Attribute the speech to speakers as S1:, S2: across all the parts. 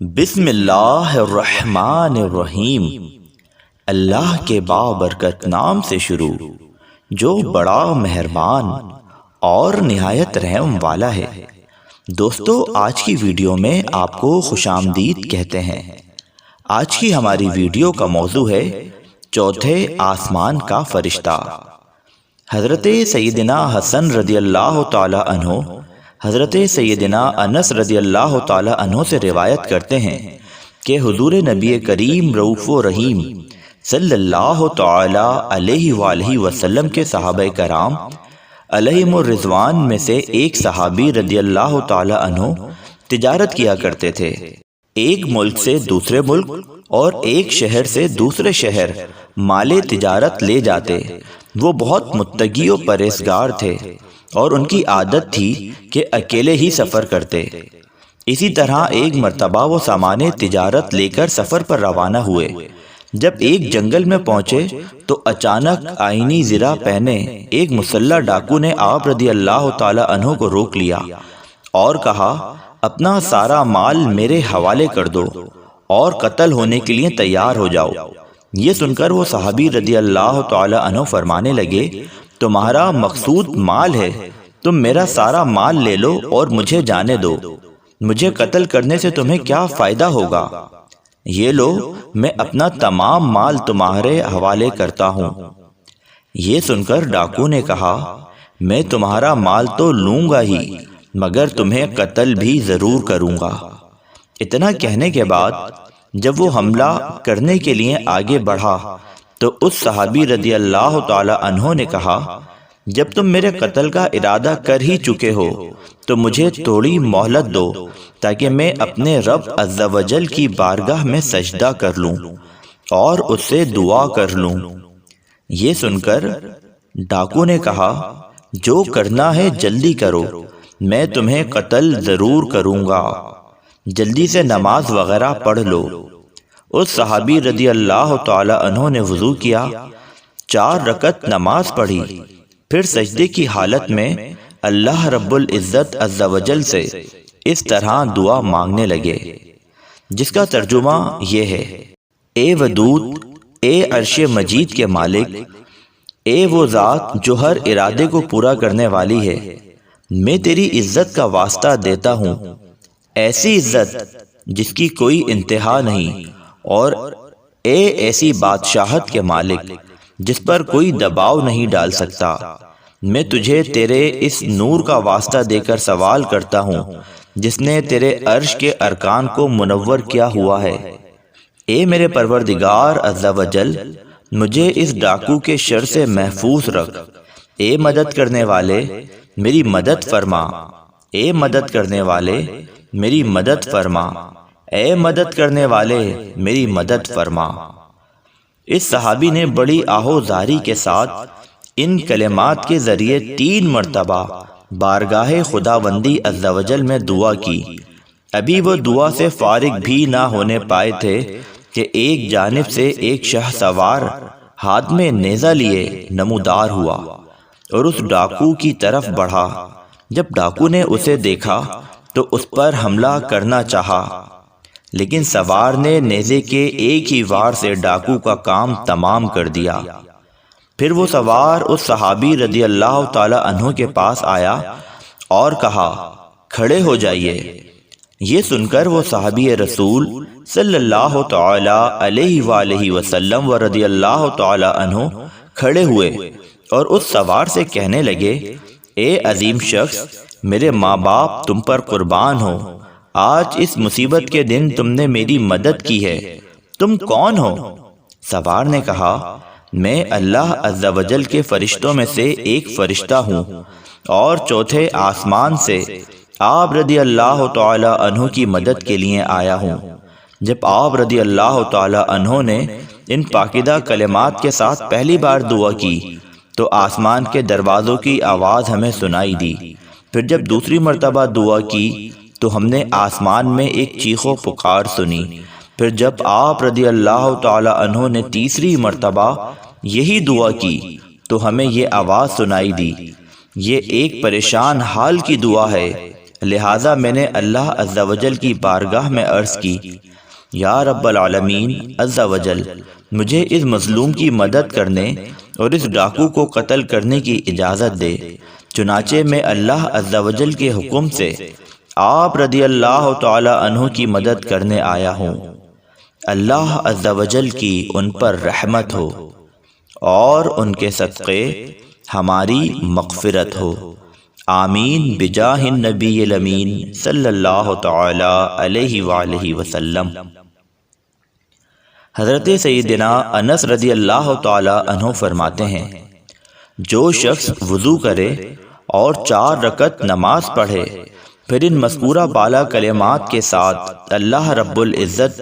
S1: بسم اللہ الرحمن الرحیم۔ اللہ کے بابرکت نام سے شروع جو بڑا مہربان اور نہایت رحم والا ہے۔ دوستو، آج کی ویڈیو میں آپ کو خوش آمدید کہتے ہیں۔ آج کی ہماری ویڈیو کا موضوع ہے چوتھے آسمان کا فرشتہ۔ حضرت سیدنا حسن رضی اللہ تعالی عنہ حضرت سیدنا انس رضی اللہ تعالی عنہ سے روایت کرتے ہیں کہ حضور نبی کریم رؤوف و رحیم صلی اللہ تعالی علیہ وآلہ وسلم کے صحابہ کرام علیہم الرضوان میں سے ایک صحابی رضی اللہ تعالی عنہ تجارت کیا کرتے تھے۔ ایک ملک سے دوسرے ملک اور ایک شہر سے دوسرے شہر مال تجارت لے جاتے۔ وہ بہت متقی و پرہیزگار تھے اور ان کی عادت تھی کہ اکیلے ہی سفر کرتے۔ اسی طرح ایک مرتبہ وہ سامان تجارت لے کر سفر پر روانہ ہوئے۔ جب ایک جنگل میں پہنچے تو اچانک آئینی زرہ پہنے ایک مسلح ڈاکو نے آپ رضی اللہ تعالی عنہ کو روک لیا اور کہا، اپنا سارا مال میرے حوالے کر دو اور قتل ہونے کے لیے تیار ہو جاؤ۔ یہ سن کر وہ صحابی رضی اللہ تعالی عنہ فرمانے لگے، تمہارا مقصود مال ہے، تم میرا سارا مال لے لو اور مجھے جانے دو، مجھے قتل کرنے سے تمہیں کیا فائدہ ہوگا؟ یہ لو، میں اپنا تمام مال تمہارے حوالے کرتا ہوں۔ یہ سن کر ڈاکو نے کہا، میں تمہارا مال تو لوں گا ہی، مگر تمہیں قتل بھی ضرور کروں گا۔ اتنا کہنے کے بعد جب وہ حملہ کرنے کے لیے آگے بڑھا تو اس صحابی رضی اللہ تعالی عنہ نے کہا، جب تم میرے قتل کا ارادہ کر ہی چکے ہو تو مجھے تھوڑی مہلت دو تاکہ میں اپنے رب عز و جل کی بارگاہ میں سجدہ کر لوں اور اس سے دعا کر لوں۔ یہ سن کر ڈاکو نے کہا، جو کرنا ہے جلدی کرو، میں تمہیں قتل ضرور کروں گا، جلدی سے نماز وغیرہ پڑھ لو۔ اس صحابی رضی اللہ تعالی عنہ نے وضو کیا، 4 رکعت نماز پڑھی، پھر سجدے کی حالت میں اللہ رب العزت عز و جل سے اس طرح دعا مانگنے لگے، جس کا ترجمہ یہ ہے، اے ودود، اے عرش مجید کے مالک، اے وہ ذات جو ہر ارادے کو پورا کرنے والی ہے، میں تیری عزت کا واسطہ دیتا ہوں، ایسی عزت جس کی کوئی انتہا نہیں، اور اے ایسی بادشاہت کے مالک جس پر کوئی دباؤ نہیں ڈال سکتا، میں تجھے تیرے اس نور کا واسطہ دے کر سوال کرتا ہوں جس نے تیرے عرش کے ارکان کو منور کیا ہوا ہے۔ اے میرے پروردگار عز و جل، مجھے اس ڈاکو کے شر سے محفوظ رکھ، اے مدد کرنے والے میری مدد فرما، اے مدد کرنے والے میری مدد فرما، اے مدد کرنے والے میری مدد فرما۔ اس صحابی نے بڑی آہوزاری کے ساتھ ان کلمات کے ذریعے 3 مرتبہ بارگاہ خداوندی عز و جل میں دعا کی۔ ابھی وہ دعا سے فارغ بھی نہ ہونے پائے تھے کہ ایک جانب سے ایک شاہ سوار ہاتھ میں نیزہ لیے نمودار ہوا اور اس ڈاکو کی طرف بڑھا۔ جب ڈاکو نے اسے دیکھا تو اس پر حملہ کرنا چاہا، لیکن سوار نے نیزے کے ایک ہی وار سے ڈاکو کا کام تمام کر دیا۔ پھر وہ سوار اس صحابی رضی اللہ تعالی عنہ کے پاس آیا اور کہا، کھڑے ہو جائیے۔ یہ سن کر وہ صحابی رسول صلی اللہ تعالی علیہ وآلہ وسلم و رضی اللہ تعالی عنہ کھڑے ہوئے اور اس سوار سے کہنے لگے، اے عظیم شخص، میرے ماں باپ تم پر قربان ہو، آج اس مصیبت کے دن تم نے میری مدد کی ہے، تم کون ہو؟ سوار نے کہا، میں اللہ عز و جل کے فرشتوں میں سے ایک فرشتہ ہوں اور چوتھے آسمان سے آپ رضی اللہ تعالی عنہ کی مدد کے لیے آیا ہوں۔ جب آپ رضی اللہ تعالی عنہ نے ان پاکیزہ کلمات کے ساتھ پہلی بار دعا کی تو آسمان کے دروازوں کی آواز ہمیں سنائی دی۔ پھر جب دوسری مرتبہ دعا کی تو ہم نے آسمان میں ایک چیخ و پکار سنی۔ پھر جب آپ رضی اللہ تعالی عنہ نے تیسری مرتبہ یہی دعا کی تو ہمیں یہ آواز سنائی دی، یہ ایک پریشان حال کی دعا ہے، لہٰذا میں نے اللہ عز و جل کی بارگاہ میں عرض کی، یا رب العالمین عز و جل، مجھے اس مظلوم کی مدد کرنے اور اس ڈاکو کو قتل کرنے کی اجازت دے۔ چنانچہ میں اللہ عز و جل کے حکم سے آپ رضی اللہ تعالی عنہ کی مدد کرنے آیا ہوں۔ اللہ عز و جل کی ان پر رحمت ہو اور ان کے صدقے ہماری مغفرت ہو، آمین بجاہ النبی الامین صلی اللہ تعالی علیہ وآلہ وسلم۔ حضرت سیدنا انس رضی اللہ تعالی عنہ فرماتے ہیں، جو شخص وضو کرے اور 4 رکعت نماز پڑھے، پھر ان مذکورہ بالا کلمات کے ساتھ اللہ رب العزت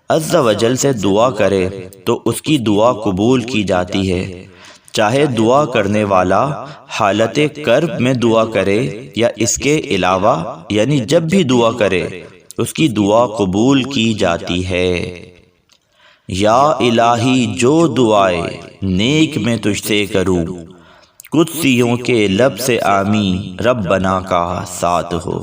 S1: عز و جل سے دعا کرے تو اس کی دعا قبول کی جاتی ہے، چاہے دعا کرنے والا حالت کرب میں دعا کرے یا اس کے علاوہ، یعنی جب بھی دعا کرے اس کی دعا قبول کی جاتی ہے۔ یا الہی جو دعائے نیک میں تجھ سے کروں، قدسیوں کے لب سے آمین ربنا کا ساتھ ہو۔